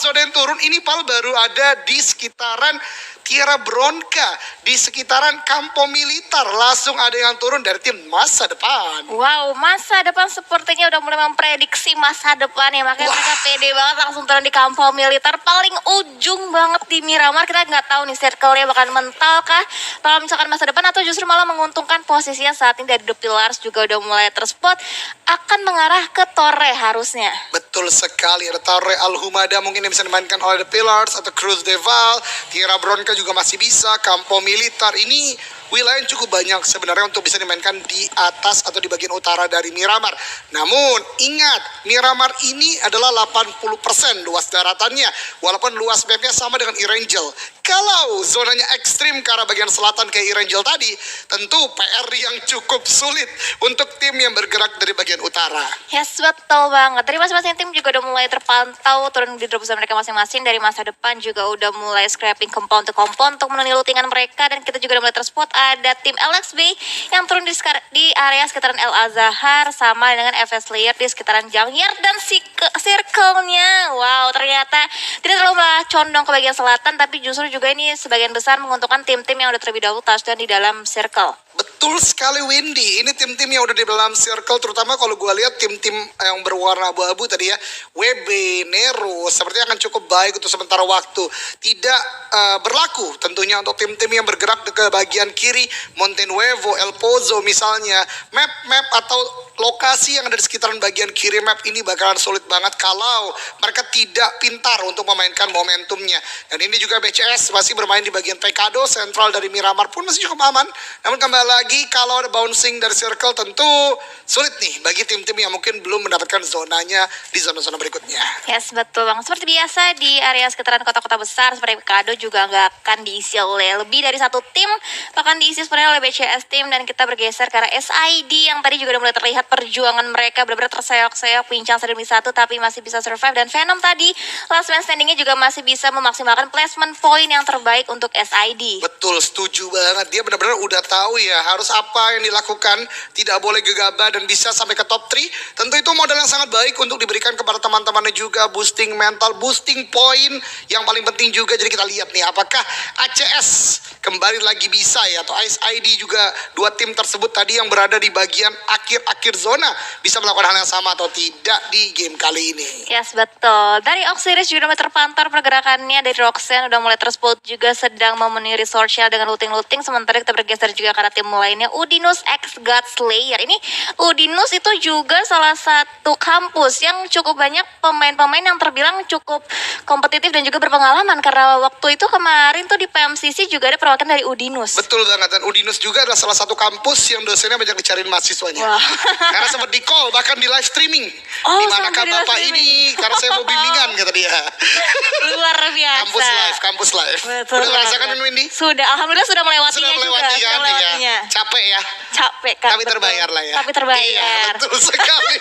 zona yang turun ini Pal baru ada di sekitaran Tierra Bronca, di sekitaran Campo Militar. Langsung ada yang turun dari tim masa depan. Wow, masa depan sepertinya udah mulai memprediksi masa depan ya. Makanya mereka pede banget langsung turun di Campo Militar. Paling ujung banget di Miramar. Kita nggak tahu nih circle-nya bakal mental kah kalau misalkan masa depan, atau justru malah menguntungkan posisinya saat ini dari The Pillars juga udah mulai terspot. Akan mengarah ke Torre harusnya. Betul sekali, ada Torre Al-Humada mungkin yang bisa dimainkan oleh The Pillars atau Cruz de Val. Tierra Bronca juga masih bisa. Campo Militar ini wilayah yang cukup banyak sebenarnya untuk bisa dimainkan di atas atau di bagian utara dari Miramar. Namun ingat, Miramar ini adalah 80% luas daratannya, walaupun luas mapnya sama dengan Erangel. Kalau zonanya ekstrim ke arah bagian selatan kayak Erangel tadi, tentu PR yang cukup sulit untuk tim yang bergerak dari bagian utara. Yes, betul banget. Dari masing-masing tim juga udah mulai terpantau turun di drop zone mereka masing-masing. Dari masa depan juga udah mulai scrapping compound to compound untuk memenuhi lootingan mereka. Dan kita juga udah mulai terspot ada tim LXB yang turun di area sekitaran El Azhar, sama dengan FS Slayer di sekitaran Junkyard dan circle-nya. Wow, ternyata tidak terlalu condong ke bagian selatan, tapi justru juga ini sebagian besar menguntungkan tim-tim yang udah terlebih dahulu touchdown di dalam circle. Betul sekali Windy, ini tim-tim yang udah di dalam circle, terutama kalau gue lihat tim-tim yang berwarna abu-abu tadi ya, WB, Nero, sepertinya akan cukup baik untuk sementara waktu. Tidak berlaku tentunya untuk tim-tim yang bergerak ke bagian kiri, Monte Nuevo, El Pozo misalnya. Map atau lokasi yang ada di sekitaran bagian kiri map ini bakalan sulit banget kalau mereka tidak pintar untuk memainkan momentumnya. Dan ini juga BCS masih bermain di bagian Pecado, sentral dari Miramar pun masih cukup aman. Namun kembali lagi kalau ada bouncing dari circle tentu sulit nih bagi tim-tim yang mungkin belum mendapatkan zonanya di zona-zona berikutnya. Yes, betul bang. Seperti biasa di area sekitaran kota-kota besar seperti Pecado juga nggak akan diisi oleh lebih dari satu tim, bahkan diisi sebenarnya oleh BCS tim. Dan kita bergeser ke arah SID yang tadi juga udah mulai terlihat perjuangan mereka benar-benar terseok-seok, pincang satu demi satu, tapi masih bisa survive. Dan Venom tadi last man standingnya juga masih bisa memaksimalkan placement point yang terbaik untuk SID. Betul, setuju banget. Dia benar-benar udah tahu ya harus apa yang dilakukan, tidak boleh gegabah dan bisa sampai ke top 3. Tentu itu modal yang sangat baik untuk diberikan kepada teman-temannya juga, boosting mental, boosting point yang paling penting juga. Jadi kita lihat nih apakah ACS kembali lagi bisa ya, atau SID juga, dua tim tersebut tadi yang berada di bagian akhir-akhir zona bisa melakukan hal yang sama atau tidak di game kali ini. Yes, betul. Dari Oxiris juga mulai terpantau pergerakannya. Dari Roxanne udah mulai terspot juga sedang memenuhi resource shell dengan looting-looting. Sementara kita bergeser juga karena tim lainnya, Udinus X God Slayer. Ini Udinus itu juga salah satu kampus yang cukup banyak pemain-pemain yang terbilang cukup kompetitif dan juga berpengalaman, karena waktu itu kemarin tuh di PMCC juga ada perwakilan dari Udinus. Betul banget, dan Udinus juga adalah salah satu kampus yang dosennya banyak dicariin mahasiswanya. Wow. Karena sempat di call, bahkan di live streaming. Di manakah Bapak ini? Karena saya mau bimbingan, kata dia. Luar biasa. Kampus live. Betul. Udah merasakan kan Windy? Sudah, alhamdulillah sudah melewatinya juga. Kan, ya. Capek ya? Capek kan. Tapi terbayar lah ya. Tapi terbayar. Iya, betul sekali.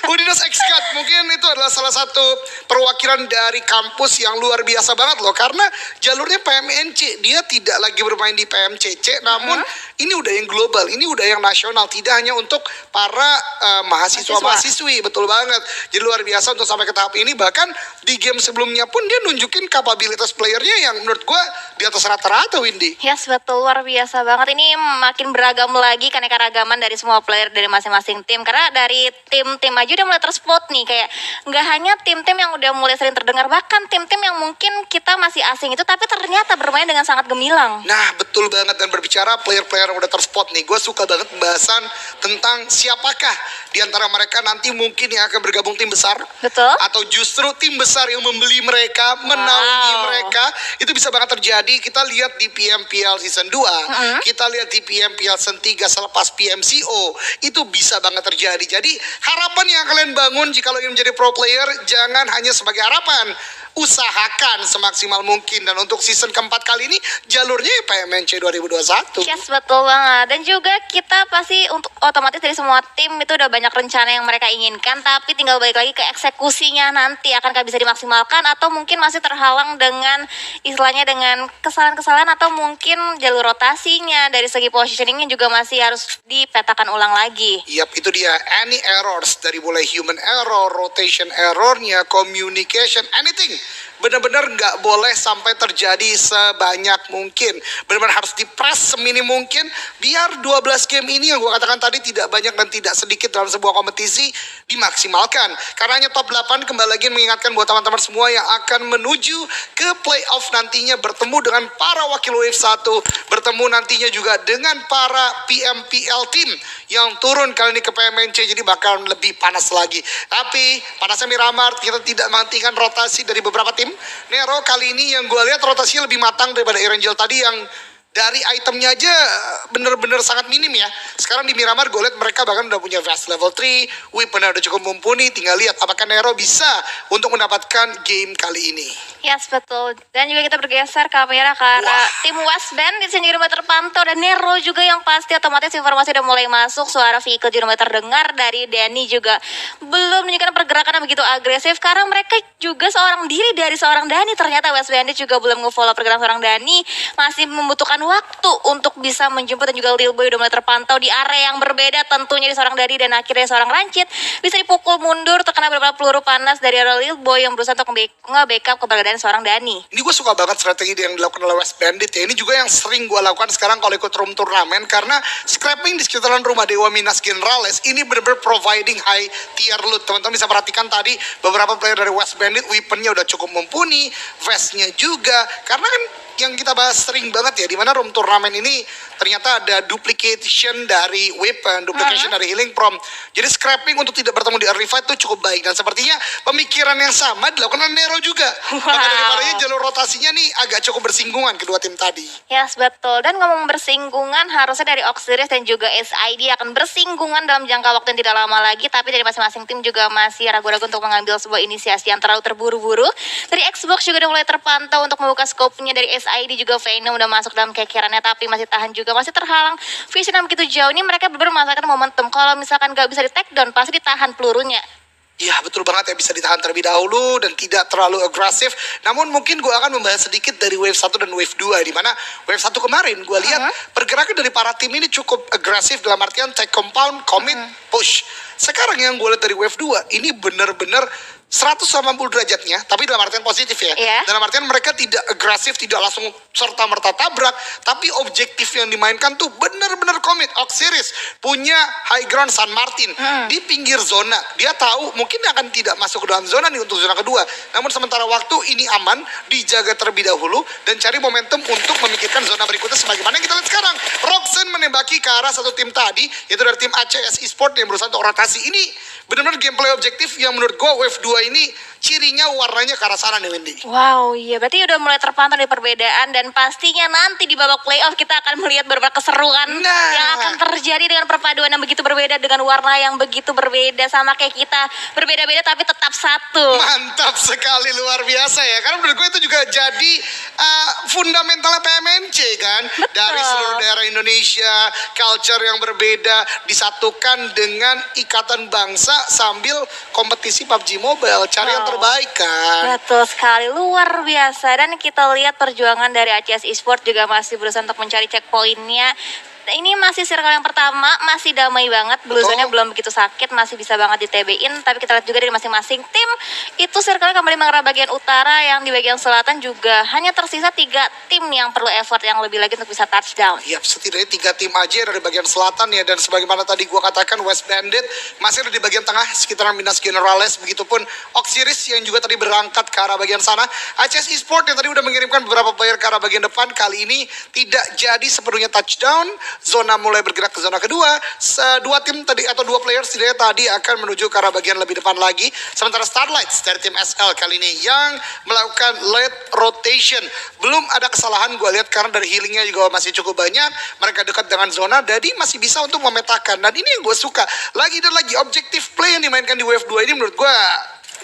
Udinus X-God mungkin itu adalah salah satu perwakilan dari kampus yang luar biasa banget loh. Karena jalurnya PMNC, dia tidak lagi bermain di PMCC, namun ini udah yang global, ini udah yang nasional, tidak hanya untuk para mahasiswa-mahasiswi, betul banget. Jadi luar biasa untuk sampai ke tahap ini. Bahkan di game sebelumnya pun dia nunjukin kapabilitas playernya yang menurut gue di atas rata-rata, Windy. Yes, betul, luar biasa banget. Ini makin beragam lagi, keanekaragaman dari semua player dari masing-masing tim. Karena dari tim-tim aja udah mulai terspot nih, kayak nggak hanya tim-tim yang udah mulai sering terdengar, bahkan tim-tim yang mungkin kita masih asing itu, tapi ternyata bermain dengan sangat gemilang. Nah, betul banget. Dan berbicara player-player yang udah terspot nih, gue suka banget pembahasan tentang siapakah di antara mereka nanti mungkin yang akan bergabung tim besar. Betul. Atau justru tim besar yang membeli mereka, menaungi mereka. Itu bisa banget terjadi. Kita lihat di PMPL Season 2, kita lihat di PMPL Season 3 selepas PMCO, itu bisa banget terjadi. Jadi harapan yang kalian bangun jika ingin menjadi pro player, jangan hanya sebagai harapan, usahakan semaksimal mungkin. Dan untuk season keempat kali ini jalurnya PMNC 2021. Yes, betul banget. Dan juga kita pasti untuk otomatis dari semua tim itu udah banyak rencana yang mereka inginkan, tapi tinggal balik lagi ke eksekusinya nanti, akankah bisa dimaksimalkan atau mungkin masih terhalang dengan istilahnya dengan kesalahan-kesalahan, atau mungkin jalur rotasinya dari segi positioningnya juga masih harus dipetakan ulang lagi. Yap, itu dia. Any errors, dari mulai human error, rotation errornya, communication, anything benar-benar nggak boleh sampai terjadi sebanyak mungkin. Benar-benar harus dipres seminim mungkin biar 12 game ini yang gue katakan tadi tidak banyak dan tidak sedikit dalam sebuah kompetisi dimaksimalkan. Karena hanya top 8 kembali lagi mengingatkan buat teman-teman semua yang akan menuju ke playoff nantinya bertemu dengan para wakil Wave 1, bertemu nantinya juga dengan para PMPL team yang turun kali ini ke PMNC, jadi bakal lebih panas lagi. Tapi panasnya Miramar, kita tidak menghentikan rotasi dari beberapa tim. Nero kali ini yang gue lihat rotasinya lebih matang daripada Erangel tadi yang dari itemnya aja bener-bener sangat minim ya. Sekarang di Miramar gue lihat mereka bahkan udah punya vest level 3, weaponnya udah cukup mumpuni. Tinggal lihat apakah Nero bisa untuk mendapatkan game kali ini. Yes, betul. Dan juga kita bergeser kamera ke arah tim West Band. Di sini rumah terpantau dan Nero juga yang pasti otomatis informasi udah mulai masuk. Suara vehicle juga mulai terdengar dari Danny juga belum menunjukkan pergerakan yang begitu agresif karena mereka juga seorang diri dari seorang Danny. Ternyata West Bandit juga belum nge-follow pergerakan seorang Danny, masih membutuhkan waktu untuk bisa menjemput. Dan juga Lil Boy udah mulai terpantau di area yang berbeda tentunya di seorang Danny dan akhirnya seorang Rancid bisa dipukul mundur terkena beberapa peluru panas dari arah Lil Boy yang berusaha untuk nge-backup keberadaan seorang Danny. Ini gue suka banget strategi yang dilakukan oleh West Bandit ya. Ini juga yang sering gue lakukan sekarang kalau ikut room turnamen karena scrapping di sekitaran rumah Dewa Minas Generales ini benar-benar providing high tier loot. Teman-teman bisa perhatikan tadi beberapa player dari West Bandit weaponnya udah cukup mumpuni, vestnya juga. Karena kan yang kita bahas sering banget ya, dimana room turnamen ini ternyata ada duplication dari weapon, duplication dari healing prom. Jadi scrapping untuk tidak bertemu di early fight itu cukup baik. Dan sepertinya pemikiran yang sama dilakukan oleh Nero juga. Maka daripadanya jalur rotasinya nih agak cukup bersinggungan kedua tim tadi. Yes, betul. Dan ngomong bersinggungan, harusnya dari Oxiris dan juga SID akan bersinggungan dalam jangka waktu yang tidak lama lagi. Tapi dari masing-masing tim juga masih ragu-ragu untuk mengambil sebuah inisiasi yang terlalu terburu-buru. Dari Xbox juga udah mulai terpantau untuk membuka scope-nya. Dari SID juga Venom udah masuk dalam kekirannya, tapi masih tahan juga, masih terhalang. Vision yang begitu jauh ini mereka benar-benar memanfaatkan momentum. Kalau misalkan gak bisa di take down, pasti ditahan pelurunya. Iya betul banget ya, bisa ditahan terlebih dahulu dan tidak terlalu agresif. Namun mungkin gue akan membahas sedikit dari Wave 1 dan Wave 2. Dimana Wave 1 kemarin gue lihat pergerakan dari para tim ini cukup agresif dalam artian take compound, commit, push. Sekarang yang gue lihat dari Wave 2 ini benar-benar 180 derajatnya, tapi dalam artian positif ya. Dalam artian mereka tidak agresif, tidak langsung serta-merta tabrak, tapi objektif yang dimainkan tuh benar-benar komit. Oxiris punya high ground San Martin di pinggir zona. Dia tahu mungkin akan tidak masuk ke dalam zona nih untuk zona kedua. Namun sementara waktu ini aman, dijaga terlebih dahulu dan cari momentum untuk memikirkan zona berikutnya. Sebagaimana yang kita lihat sekarang, Roxen menembaki ke arah satu tim tadi, yaitu dari tim ACS Esports yang berusaha untuk rotasi. Ini benar-benar gameplay objektif yang menurut gue Wave 2 ini cirinya warnanya ke arah sana nih Wendy. Wow, iya berarti udah mulai terpantau di perbedaan dan pastinya nanti di babak playoff kita akan melihat beberapa keseruan yang akan terjadi dengan perpaduan yang begitu berbeda dengan warna yang begitu berbeda, sama kayak kita berbeda-beda tapi tetap satu. Mantap sekali, luar biasa ya. Karena menurut gue itu juga jadi fundamentalnya PMNC kan. Betul. Dari seluruh daerah Indonesia, culture yang berbeda disatukan dengan ikatan bangsa sambil kompetisi PUBG Mobile, cari yang terbaik kan. Betul sekali, luar biasa. Dan kita lihat perjuangan dari ACS Esports juga masih berusaha untuk mencari checkpointnya. Ini masih circle yang pertama, masih damai banget. Blue zone-nya belum begitu sakit, masih bisa banget di TB-in. Tapi kita lihat juga dari masing-masing tim, itu circle kembali mengarah bagian utara, yang di bagian selatan juga hanya tersisa 3 tim yang perlu effort yang lebih lagi untuk bisa touchdown. Iya, setidaknya 3 tim aja dari bagian selatan ya. Dan sebagaimana tadi gua katakan, West Bandit masih ada di bagian tengah sekitaran Minas Generales. Begitupun Oxiris yang juga tadi berangkat ke arah bagian sana. ACS Esports yang tadi udah mengirimkan beberapa player ke arah bagian depan, kali ini tidak jadi sepenuhnya touchdown. Zona mulai bergerak ke zona kedua. 2 tim tadi atau 2 player setidaknya tadi akan menuju ke arah bagian lebih depan lagi. Sementara Starlights dari tim SL kali ini yang melakukan late rotation. Belum ada kesalahan gue lihat karena dari healingnya juga masih cukup banyak. Mereka dekat dengan zona, jadi masih bisa untuk memetakan. Dan ini yang gue suka. Lagi dan lagi objektif play yang dimainkan di Wave 2 ini menurut gue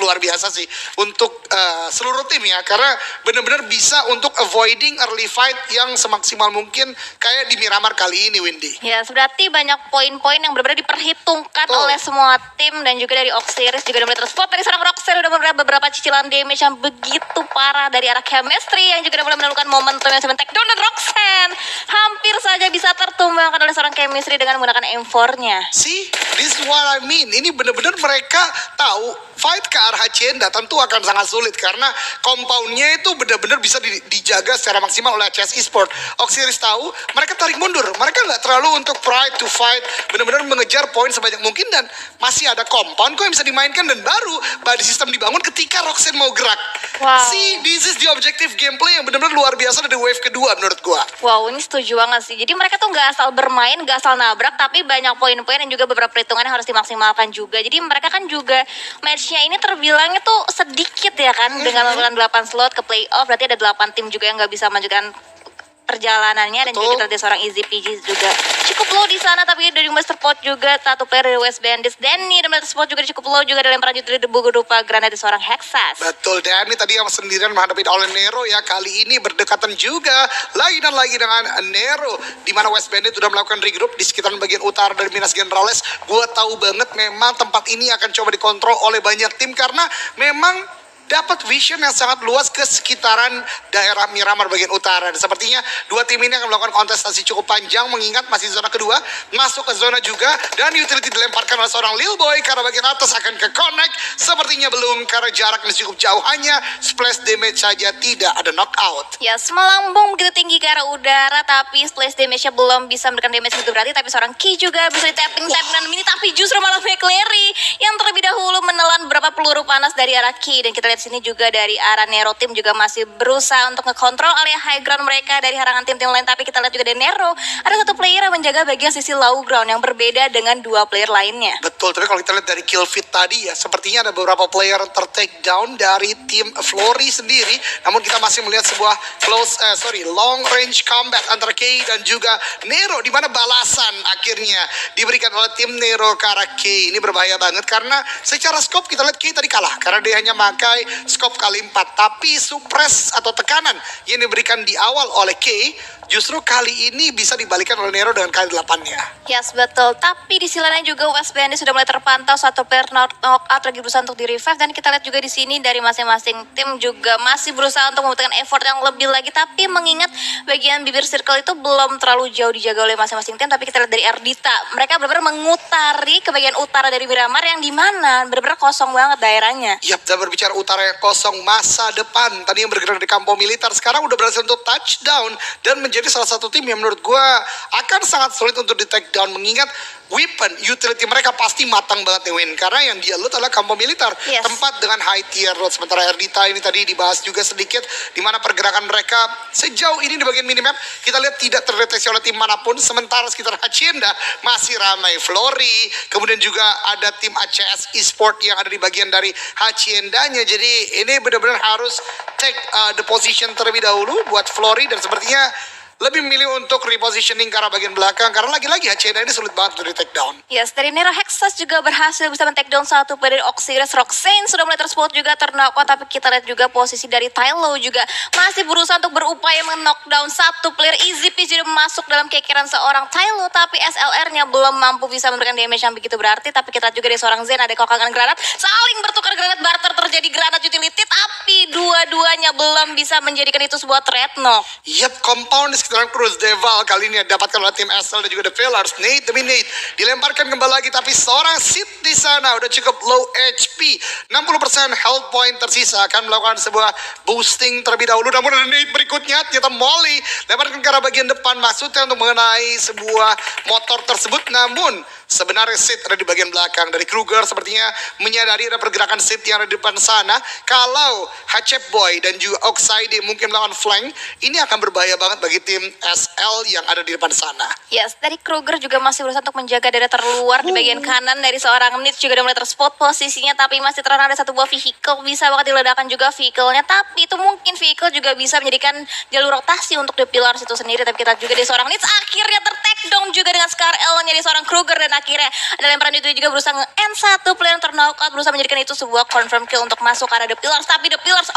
luar biasa sih untuk seluruh tim ya, karena benar-benar bisa untuk avoiding early fight yang semaksimal mungkin kayak di Miramar kali ini, Windy. Ya, berarti banyak poin-poin yang benar-benar diperhitungkan oleh semua tim. Dan juga dari Oxiris juga udah mulai terspot dari seorang Roxer, udah mulai beberapa cicilan damage yang begitu parah dari arah chemistry yang juga udah mulai menemukan momentum yang sebentar take down. Dan Roxen hampir saja bisa tertumbangkan oleh seorang chemistry dengan menggunakan M4-nya. See, this is what I mean. Ini benar-benar mereka tahu fight ke arah Hacienda tentu akan sangat sulit karena compoundnya itu benar-benar bisa dijaga secara maksimal oleh CS Esport. Oxiris tahu mereka tarik mundur, mereka nggak terlalu untuk pride to fight, benar-benar mengejar poin sebanyak mungkin dan masih ada compound kok yang bisa dimainkan dan baru body system dibangun ketika Roxanne mau gerak. Wow. See, this is the objective gameplay yang benar-benar luar biasa dari wave kedua menurut gua. Wow, ini setuju banget sih. Jadi mereka tuh nggak asal bermain, nggak asal nabrak, tapi banyak poin-poin dan juga beberapa perhitungan yang harus dimaksimalkan juga. Jadi mereka kan juga matchnya ini terbilangnya tuh sedikit ya kan, dengan melakukan 8 slot ke playoff, berarti ada 8 tim juga yang nggak bisa melanjutkan perjalanannya. Dan juga kita lihat seorang Easy Peasy juga cukup low di sana, tapi dari Mr. Pot juga satu player dari West Bandits. Danny dan Mr. Pot juga cukup low juga dalam peran dari debu berupa granat dari seorang Hexas. Betul, Danny tadi yang sendirian menghadapi oleh Nero ya, kali ini berdekatan juga lagi dan lagi dengan Nero, di mana West Bandit sudah melakukan regroup di sekitaran bagian utara dari Minas Generales. Gua tahu banget memang tempat ini akan coba dikontrol oleh banyak tim karena memang dapat vision yang sangat luas ke sekitaran daerah Miramar bagian utara. Dan sepertinya dua tim ini akan melakukan kontestasi cukup panjang mengingat masih zona kedua, masuk ke zona juga, dan utility dilemparkan oleh seorang Lil Boy karena bagian atas akan ke connect. Sepertinya belum karena jaraknya cukup jauh, hanya splash damage saja, tidak ada knockout. Ya, melambung begitu tinggi ke arah udara, tapi splash damage-nya belum bisa memberikan damage begitu berarti. Tapi seorang Ki juga bisa di-tapping dengan mini, tapi justru malah McLary yang terlebih dahulu menelan beberapa peluru panas dari arah Ki. Dan kita lihat sini juga dari arah Nero tim juga masih berusaha untuk ngekontrol area high ground mereka dari harangan tim-tim lain. Tapi kita lihat juga dari Nero ada satu player yang menjaga bagian sisi low ground yang berbeda dengan dua player lainnya. Betul, tapi kalau kita lihat dari kill feed tadi ya, sepertinya ada beberapa player yang ter-take down dari tim Flory sendiri. Namun kita masih melihat sebuah long range combat antara Kay dan juga Nero, di mana balasan akhirnya diberikan oleh tim Nero ke arah Kay. Ini berbahaya banget karena secara scope kita lihat Kay tadi kalah karena dia hanya memakai scope kali 4, tapi suppress atau tekanan yang diberikan di awal oleh Kay justru kali ini bisa dibalikan oleh Nero dengan kali 8-nya. Yes, betul. Tapi di sisi lainnya juga West Bandit sudah mulai terpantau satu player knockout lagi berusaha untuk di revive. Dan kita lihat juga di sini dari masing-masing tim juga masih berusaha untuk memberikan effort yang lebih lagi. Tapi mengingat bagian bibir circle itu belum terlalu jauh dijaga oleh masing-masing tim. Tapi kita lihat dari Ardita, mereka benar-benar mengutari ke bagian utara dari Miramar yang dimana benar-benar kosong banget daerahnya. Yap, dan berbicara utara yang kosong, masa depan tadi yang bergerak dari kampung militer sekarang udah berhasil untuk touchdown dan menjadi salah satu tim yang menurut gue akan sangat sulit untuk di take down mengingat weapon utility mereka pasti matang banget nih Win, karena yang dia loot adalah kampung militer. Yes. Tempat dengan high tier loot. Sementara Erdita ini tadi dibahas juga sedikit di mana pergerakan mereka sejauh ini di bagian minimap kita lihat tidak terdeteksi oleh tim manapun. Sementara sekitar Hacienda masih ramai Flory, kemudian juga ada tim ACS Esport yang ada di bagian dari Haciendanya. Jadi ini benar-benar harus take the position terlebih dahulu buat Flory, dan sepertinya lebih memilih untuk repositioning ke arah bagian belakang karena lagi-lagi Hacienda ini sulit banget untuk di take down. Yes, dari Nero Hexas juga berhasil bisa men-take down satu player dari Oxiris. Roxanne sudah mulai terspot juga ternokot, tapi kita lihat juga posisi dari Tylo juga masih berusaha untuk berupaya men-knockdown satu player. Easy Peasy sudah masuk dalam kekiran seorang Tylo, tapi SLR-nya belum mampu bisa memberikan damage yang begitu berarti. Tapi kita lihat juga dari seorang Zen ada kokangan granat, saling bertukar granat, barter terjadi granat utility, tapi dua-duanya belum bisa menjadikan itu sebuah threat knock. Yap, compound di sekitaran Cruz Deval kali ini dapatkan oleh tim SL dan juga The Pillars. Nate demi Nate dilemparkan kembali lagi, tapi seorang Sid di sana udah cukup low HP, 60% health point tersisa, akan melakukan sebuah boosting terlebih dahulu. Namun ada Nate berikutnya, ternyata Molly lemparkan ke arah bagian depan, maksudnya untuk mengenai sebuah motor tersebut. Namun sebenarnya Sid ada di bagian belakang. Dari Kruger sepertinya menyadari ada pergerakan Sid yang ada di depan sana. Kalau Hatchep Boy dan juga Oxide mungkin melawan flank, ini akan berbahaya banget bagi tim SL yang ada di depan sana. Yes, dari Kruger juga masih berusaha untuk menjaga daerah terluar di bagian kanan. Dari seorang Nitz juga udah mulai terspot posisinya, tapi masih terang ada satu buah vehicle, bisa banget diledakkan juga vehicle-nya. Tapi itu mungkin vehicle juga bisa menjadikan jalur rotasi untuk The Pillars itu sendiri. Tapi kita juga dari seorang Nitz akhirnya ter-take down juga dengan Scar L-nya dari seorang Kruger, dan akhirnya ada lemparan itu juga berusaha nge-end satu player yang ter-knockout, berusaha menjadikan itu sebuah confirm kill untuk masuk ke arah The Pillars. Tapi The Pillars,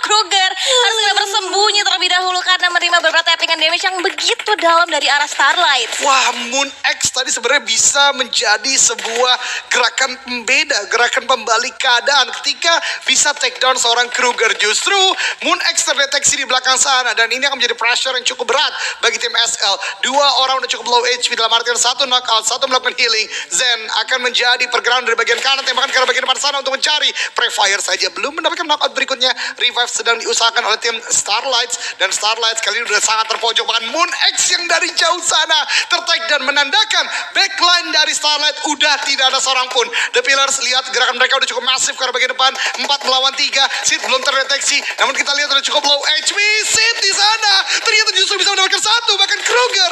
Kruger harus segera bersembunyi terlebih dahulu karena menerima beberapa tappingan damage yang begitu dalam dari arah Starlight. Wah, Moon X tadi sebenarnya bisa menjadi sebuah gerakan pembeda, gerakan pembalik keadaan ketika bisa take down seorang Kruger. Justru Moon X terdeteksi di belakang sana, dan ini akan menjadi pressure yang cukup berat bagi tim SL. Dua orang udah cukup low HP dalam artian satu knockout, satu melakukan healing. Zen akan menjadi pergerakan dari bagian kanan, tembakan ke arah bagian depan sana untuk mencari Prefire saja. Belum mendapatkan knockout berikutnya. Revive sedang diusahakan oleh tim Starlights, dan Starlights kali ini sudah sangat terpojok. Bahkan Moon X yang dari jauh sana tertake dan menandakan backline dari Starlight udah tidak ada seorang pun. The Pillars, lihat gerakan mereka udah cukup masif ke arah bagian depan. 4 melawan 3. Sid belum terdeteksi, namun kita lihat udah cukup low HP. Sid di sana ternyata justru bisa mendapatkan satu. Bahkan Kruger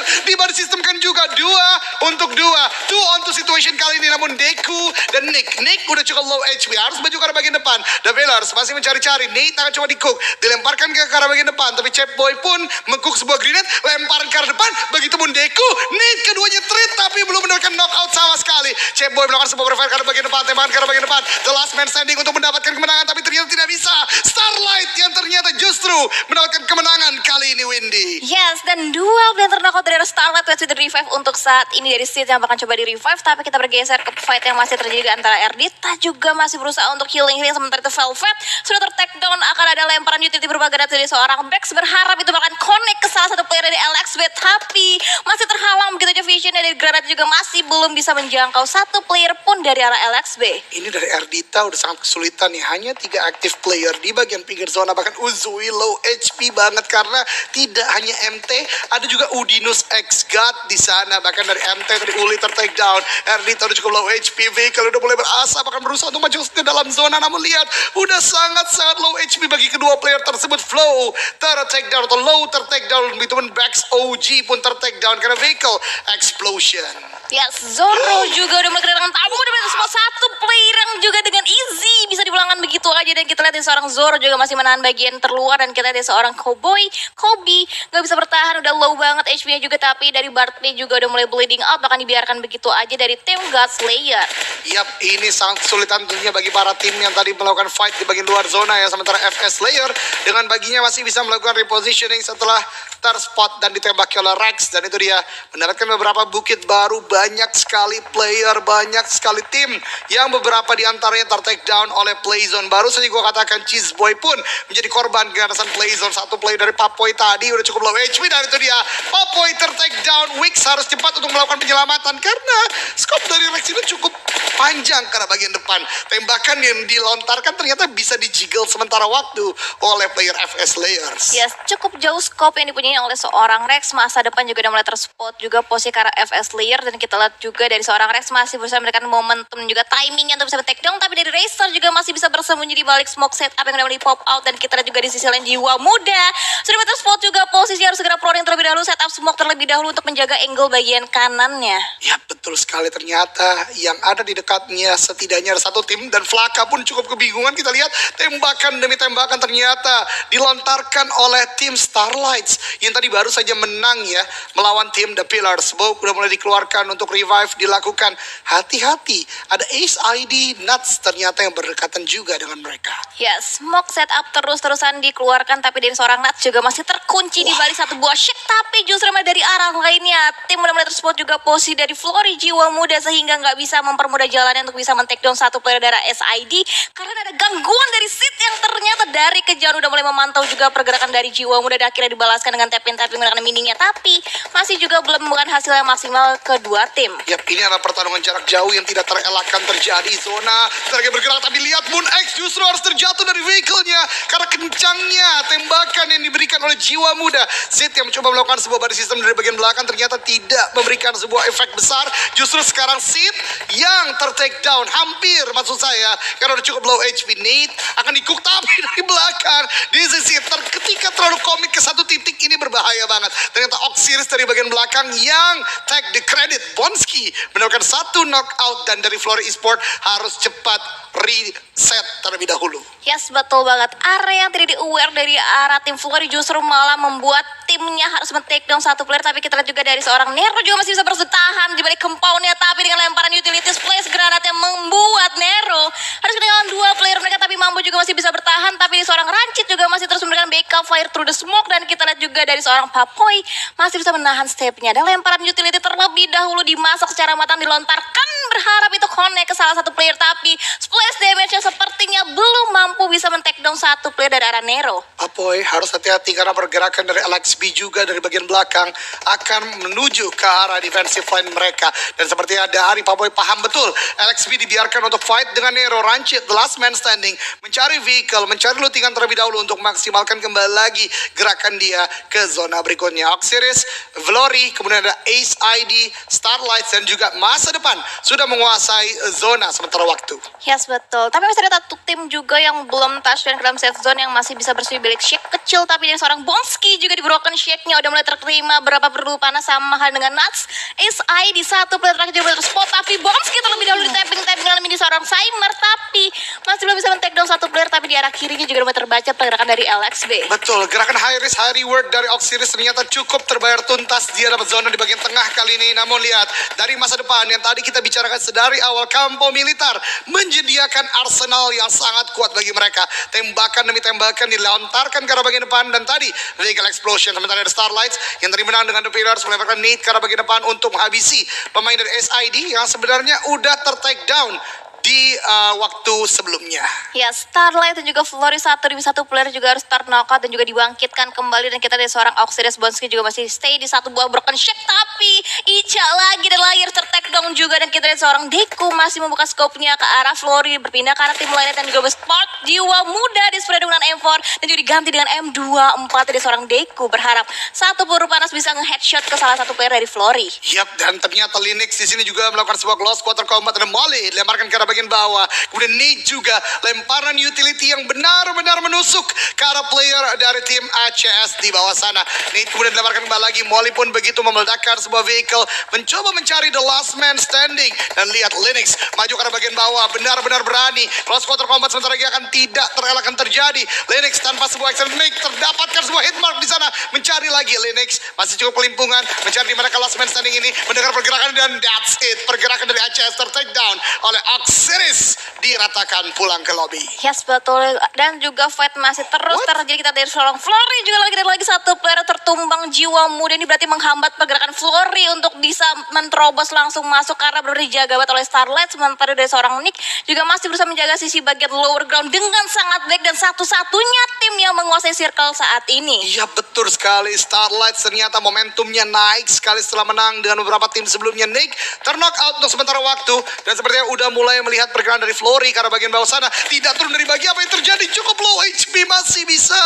disistemkan juga 2 untuk 2. 2 on 2 situation kali ini, namun Deku dan Nick udah cukup low HP, harus maju ke arah bagian depan. The Pillars masih mencari-cari. Nate akan coba di-cook, dilemparkan ke arah bagian depan, tapi Chap Boy pun meng-cook sebuah grenade, lemparan ke arah depan. Begitu pun Deku, Nate keduanya treat tapi belum mendapatkan knockout sama sekali. Chap Boy melakukan sebuah prefire ke arah bagian depan, tembakan ke arah bagian depan. The last man standing untuk mendapatkan kemenangan, tapi ternyata tidak bisa. Starlight yang ternyata justru mendapatkan kemenangan kali ini, Windy. Yes, dan duel yang ternakut dari Starlight with the revive untuk saat ini dari Sid yang bakal coba di revive. Tapi kita bergeser ke fight yang masih terjadi antara Erdita juga masih berusaha untuk healing, sementara itu Velvet sudah ter-take down. Akan ada lemparan utility berbagai dari seorang Bex, berharap itu bakal connect ke salah satu player dari LXB, tapi masih terhalang begitu aja vision dari Granat juga masih belum bisa menjangkau satu player pun dari arah LXB. Ini dari Erdita udah sangat kesulitan nih, hanya 3 active player di bagian pinggir zona. Bahkan Uzui low HP banget karena tidak hanya MT, ada juga Udinus X God di sana. Bahkan dari MT tadi Uli ter-take down. Erdita udah cukup low HP, Vehicle udah mulai berasa bahkan berusaha untuk maju ke dalam zona, namun lihat udah sangat-sangat low HP bagi kedua player tersebut. Flow ter-take down atau low ter-take down, begitu pun Bex OG pun ter-take down karena Vehicle Explosion. Yes, Zoro juga udah mulai kedatangan tamu, udah berhasil semua satu player yang juga dengan easy bisa dipulangkan begitu aja. Dan kita lihat dari seorang Zoro juga masih menahan bagian terluar, dan kita lihat dari seorang Kobe nggak bisa bertahan, udah low banget HP-nya juga. Tapi dari Bartley juga udah mulai bleeding out, bahkan dibiarkan begitu aja dari tim God Slayer. Yap, ini sangat kesulitan tentunya bagi para tim yang tadi melakukan fight di bagian luar zona ya. Sementara FS Slayer dengan baginya masih bisa melakukan repositioning setelah terspot dan ditembaki oleh Rex. Dan itu dia mendapatkan beberapa bukit baru. Banyak sekali player, banyak sekali tim yang beberapa diantaranya ter-take down oleh Playzone. Baru saja gue katakan Cheese Boy pun menjadi korban ganasan Playzone. Satu play dari Papoy tadi udah cukup low HP, dan itu dia Papoy ter-take down. Wix harus cepat untuk melakukan penyelamatan karena scope dari Rex ini cukup panjang karena bagian depan. Tembakan yang dilontarkan ternyata bisa dijiggle sementara waktu oleh player FS Layers. Yes, cukup jauh scope yang dipunyai oleh seorang Rex. Masa depan juga udah mulai terspot juga posisi ke arah FS Layer, dan kita lihat juga dari seorang Rex masih berusaha memberikan momentum juga timingnya untuk bisa take down. Tapi dari Racer juga masih bisa bersembunyi di balik smoke setup yang udah mulai pop out. Dan kita lihat juga di sisi lain Jiwa Muda sudah mulai terspot juga, posisi harus segera proning terlebih dahulu, setup smoke terlebih dahulu untuk menjaga angle bagian kanannya. Ya betul sekali, ternyata yang ada di dekatnya setidaknya ada satu tim, dan Flaka pun cukup kebingungan. Kita lihat tembakan demi tembakan ternyata dilontarkan oleh tim Starlights yang tadi baru saja menang ya melawan tim The Pillars. Smoke udah mulai dikeluarkan untuk revive dilakukan. Hati-hati, ada Ace ID Nuts ternyata yang berdekatan juga dengan mereka. Yes, smoke setup terus-terusan dikeluarkan, tapi dari seorang Nuts juga masih terkunci di balik satu buah shake. Tapi justru dari arah lainnya tim udah mulai terspot juga posisi dari Flory Jiwa Muda, sehingga nggak bisa mempermudah jalannya untuk bisa men-take down satu player dari SID karena ada gangguan dari Sid yang ternyata dari kejauhan udah mulai memantau juga pergerakan dari Jiwa Muda, dan akhirnya dibalaskan dengan tap-in menggunakan mininya, tapi masih juga belum menemukan hasil yang maksimal kedua tim. Yap, ini adalah pertarungan jarak jauh yang tidak terelakkan terjadi. Zona lagi bergerak, tapi lihat Moon X justru harus terjatuh dari vehicle-nya karena kencangnya tembakan yang diberikan oleh Jiwa Muda. Zid yang mencoba melakukan sebuah body system dari bagian belakang ternyata tidak memberikan sebuah efek besar. Justru sekarang Sid yang ter-take down, hampir maksud saya, karena udah cukup low HP. Nate akan di-cook tapi dari belakang di sisi ketika terlalu komit ke satu titik ini berbahaya banget. Ternyata Oxiris dari bagian belakang yang take the credit. Bonski mendapatkan satu knockout, dan dari Flory Esport harus cepat reset terlebih dahulu. Yes, betul banget. Area yang tidak di-aware dari arah tim Flory justru malah membuat timnya harus men-take down satu player. Tapi kita lihat juga dari seorang Nero juga masih bisa bertahan di balik compound-nya, tapi dengan lemparan utilities place granat yang membuat Nero harus ketinggalan dua player mereka, tapi Mambo juga masih bisa bertahan. Tapi seorang Rancid juga masih terus memberikan BK Fire Through the Smoke, dan kita lihat juga dari seorang Papoy masih bisa menahan stepnya. Dan lemparan utility terlebih dahulu dimasak secara matang, dilontarkan berharap itu connect ke salah satu player, tapi splash damage-nya sepertinya belum mampu bisa men-take down satu player dari arah Nero. Apoy harus hati-hati karena pergerakan dari LXB juga dari bagian belakang akan menuju ke arah defensive line mereka. Dan sepertinya dari Papoy paham betul LXB dibiarkan untuk fight dengan Nero. Rancid, the last man standing, mencari vehicle, mencari lootingan terlebih dahulu untuk maksimalkan kembali lagi gerakan dia ke zona berikutnya. Oxiris, Vlori, kemudian ada Ace ID, Starlights, dan juga masa depan sudah menguasai zona sementara waktu. Yes, betul. Tapi masih ada satu tim juga yang belum touchdown ke dalam safe zone yang masih bisa bersih bilik shake kecil, tapi dari seorang Bonski juga di broken shake-nya udah mulai terterima berapa perlu panas sama hal dengan Nuts. Ace ID satu player terakhir juga boleh terspot, tapi Bonski terlebih dahulu di tapping dalam ini seorang Seimer, tapi masih belum bisa men-take down satu player, tapi di arah kirinya juga mulai terbaca pergerakan dari LXB. Betul, gerakan high risk high reward dari Oxiris ternyata cukup terbayar tuntas. Dia dapat zona di bagian tengah kali ini. Namun lihat dari masa depan yang tadi kita bicarakan sedari awal, Kampo Militar menyediakan arsenal yang sangat kuat bagi mereka. Tembakan demi tembakan dilontarkan ke arah bagian depan, dan tadi vehicle explosion. Sementara ada Starlights yang tadi menang dengan The Pillars melemparkan Nate ke arah bagian depan untuk menghabisi pemain dari SID yang sebenarnya udah ter-take down di waktu sebelumnya. Ya, Starlight dan juga Flori satu demi satu player juga harus start knockout dan juga dibangkitkan kembali, dan kita dari seorang Oxiris Bonski juga masih stay di satu buah broken shake, tapi Ica lagi dan lagi ter-take down juga, dan kita dari seorang Deku masih membuka scope-nya ke arah Flori, berpindah ke arah tim lainnya dan juga berspot jiwa muda di spread dengan M4 dan juga diganti dengan M24 dari seorang Deku, berharap satu peluru panas bisa nge-headshot ke salah satu player dari Flori. Yap, dan ternyata Linux di sini juga melakukan sebuah close quarter combat dan Molly lemparkan ke arah bagian bawah. Kemudian Nate juga lemparan utility yang benar-benar menusuk ke arah player dari tim ACS di bawah sana. Nate kemudian lemparkan kembali lagi. Molly pun begitu memeledakkan sebuah vehicle, mencoba mencari the last man standing. Dan lihat Linux maju ke arah bagian bawah, benar-benar berani. Close quarter combat sebentar lagi akan tidak terelakkan terjadi. Linux tanpa sebuah excellent make terdapatkan sebuah hit mark di sana. Mencari lagi Linux, masih cukup pelimpungan, mencari di mana last man standing ini, mendengar pergerakan, dan that's it. Pergerakan dari ACS ter-take down oleh Oxiris, diratakan pulang ke lobby. Yes, betul. Dan juga fight masih terus terjadi. Kita dari seorang Flori juga lagi dan lagi satu player tertumbang jiwa muda. Ini berarti menghambat pergerakan Flori untuk bisa menerobos langsung masuk karena baru dijaga oleh Starlight. Sementara dari seorang Nick juga masih berusaha menjaga sisi bagian lower ground dengan sangat baik, dan satu-satunya tim yang menguasai circle saat ini. Iya, betul sekali. Starlight ternyata momentumnya naik sekali setelah menang dengan beberapa tim sebelumnya. Nick terknock out untuk sementara waktu, dan sepertinya udah mulai melihat pergerakan dari Flori karena bagian bawah sana tidak turun dari bagi. Apa yang terjadi? Cukup low HP, masih bisa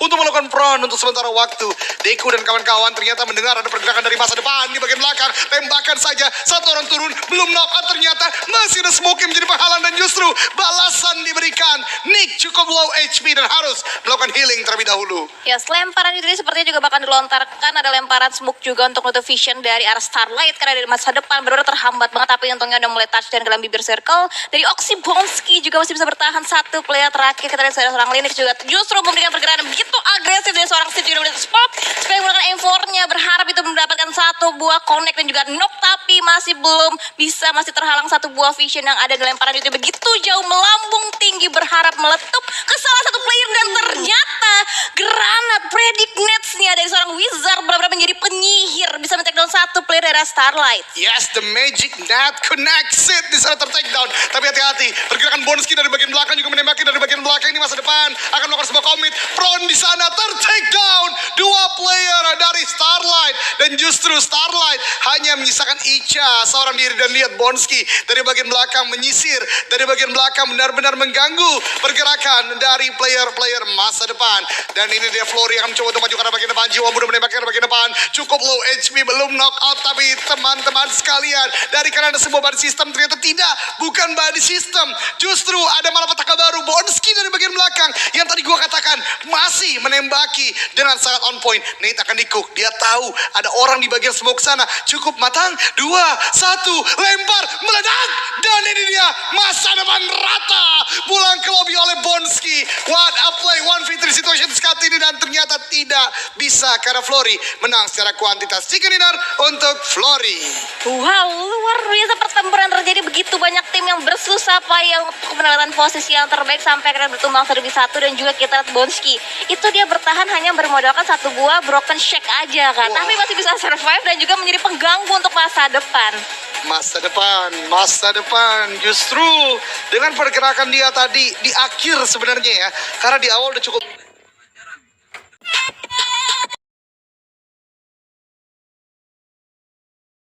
untuk melakukan prone untuk sementara waktu. Deku dan kawan-kawan ternyata mendengar ada pergerakan dari masa depan di bagian belakang. Tembakan saja, satu orang turun, belum knock out, ternyata masih ada smoke yang menjadi penghalang, dan justru balasan diberikan. Nick cukup low HP dan harus melakukan healing terlebih dahulu. Yes, lemparan itu sepertinya juga bahkan dilontarkan. Ada lemparan smoke juga untuk nutup vision dari arah Starlight karena dari masa depan benar-benar terhambat banget, tapi untungnya udah mulai touch dan ke dalam bibir circle. Dari Oxy Bonski juga masih bisa bertahan satu player terakhir. Kita lihat seorang Linux juga justru memberikan pergerakan begitu agresif dari seorang Steve juga spot supaya menggunakan M4-nya, berharap itu mendapatkan satu buah connect dan juga knock, tapi masih belum bisa, masih terhalang satu buah vision yang ada di lemparan itu begitu jauh melambung tinggi, berharap meletup ke salah satu player, dan ternyata granat predict nets-nya dari seorang Wizard benar-benar menjadi penyihir, bisa men-take down satu player dari Starlight. Yes, the magic net connects it di sana ter-take down. Tapi hati-hati, pergerakan Bonski dari bagian belakang juga menembaki dari bagian belakang. Ini masa depan akan melakukan sebuah commit. Prone di sana ter-take down dua player dari Starlight, dan justru Starlight hanya menyisakan Icha seorang diri. Dan lihat Bonski dari bagian belakang menyisir dari bagian belakang, benar-benar mengganggu pergerakan dari player-player masa depan. Dan ini dia Flori yang mencoba untuk maju ke arah bagian depan. Jiwa muda menembaki ke arah bagian depan, cukup low HP, belum knock out. Tapi teman-teman sekalian, dari karena ada sebuah body system, ternyata tidak, bukan body system, justru ada malapetaka baru. Bonski dari bagian belakang yang tadi gua katakan masih menembaki dengan sangat on point. Nate akan di-cook, dia tahu ada orang di bagian smoke sana. Cukup matang, 2, 1, lempar, meledak, dan ini dia masa depan rata pulang ke lobby oleh Bonski. What a play, 1v3 situation saat ini, dan ternyata tidak bisa bisa karena Flory menang secara kuantitas. Chicken dinner untuk Flory. Wow, luar biasa pertempuran terjadi, begitu banyak tim yang bersusah payah untuk mendapatkan posisi yang terbaik sampai akhirnya bertumbang 1-1. Dan juga kita lihat Bonski, itu dia bertahan hanya bermodalkan satu buah broken shake aja kan, tapi masih bisa survive dan juga menjadi pengganggu untuk masa depan. Masa depan justru dengan pergerakan dia tadi di akhir sebenarnya ya, karena di awal udah cukup